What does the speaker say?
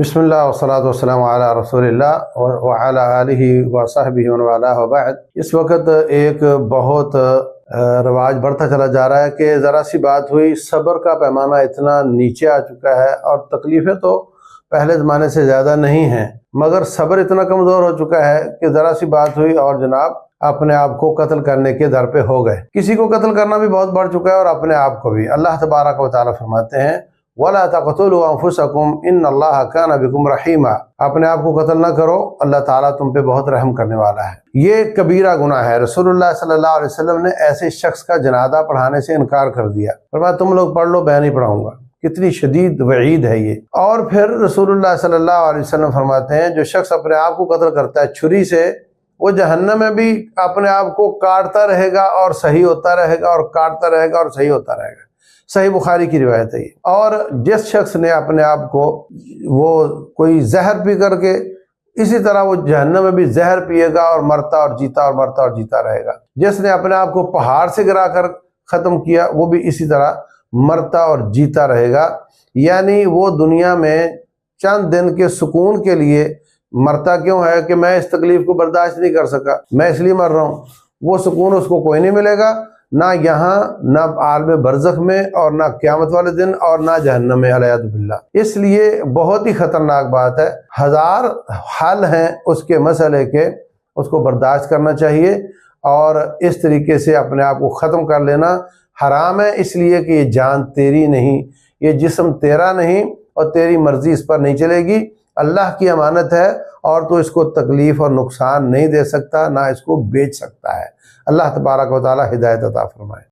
बिस्मिल्लाह वस्सलातु वस्सलामु अला रसूलिल्लाह व अला आलिहि व सहबिहि व वाला व बाद। इस वक्त एक बहुत रवाज बढ़ता चला जा रहा है कि ज़रा सी बात हुई, सब्र का पैमाना इतना नीचे आ चुका है और तकलीफ़ें तो पहले ज़माने से ज़्यादा नहीं हैं, मगर सब्र इतना कमज़ोर हो चुका है कि ज़रा सी बात हुई और जनाब अपने आप को कत्ल करने के दर पे हो गए। किसी को कत्ल करना भी बहुत बढ़ चुका है और अपने आप को भी। अल्लाह तबारक व तआला फरमाते हैं, वला तक़तुलू अनफुसकुम इन्नल्लाह काना बिकुम रहीमा। अपने आप को कत्ल ना करो, अल्लाह ताला तुम पे बहुत रहम करने वाला है। ये कबीरा गुनाह है। रसूलुल्लाह सल्लल्लाहु अलैहि वसल्लम ने ऐसे शख्स का जनाजा पढ़ाने से इनकार कर दिया, फरमाया तुम लोग पढ़ लो, मैं नहीं पढ़ाऊंगा। कितनी शदीद वईद है ये। और फिर रसूलुल्लाह सल्लल्लाहु अलैहि वसल्लम फरमाते हैं, जो शख्स अपने आप को कत्ल करता है छुरी से, वो जहन्नम में भी अपने आप को काटता रहेगा और सही होता रहेगा और काटता रहेगा और सही होता रहेगा। सही बुखारी की रिवायत है। और जिस शख्स ने अपने आप को वो कोई जहर पी करके, इसी तरह वो जहन्नम में भी जहर पिएगा और मरता और जीता और मरता और जीता रहेगा। जिसने अपने आप को पहाड़ से गिरा कर ख़त्म किया, वो भी इसी तरह मरता और जीता रहेगा। यानी वो दुनिया में चंद दिन के सुकून के लिए मरता क्यों है कि मैं इस तकलीफ को बर्दाश्त नहीं कर सका, मैं इसलिए मर रहा हूँ। वो सुकून उसको कोई नहीं मिलेगा, ना यहाँ, ना आलम बरज़ख में, और ना क़यामत वाले दिन, और ना जहन्नम में, अलयादु बिल्लाह। इसलिए बहुत ही ख़तरनाक बात है। हज़ार हल हैं उसके मसले के, उसको बर्दाश्त करना चाहिए और इस तरीके से अपने आप को ख़त्म कर लेना हराम है, इसलिए कि ये जान तेरी नहीं, ये जिस्म तेरा नहीं और तेरी मर्ज़ी इस पर नहीं चलेगी। अल्लाह की अमानत है और तो इसको तकलीफ़ और नुकसान नहीं दे सकता, ना इसको बेच सकता है। अल्लाह तबारक व तआला हिदायत अता फरमाए।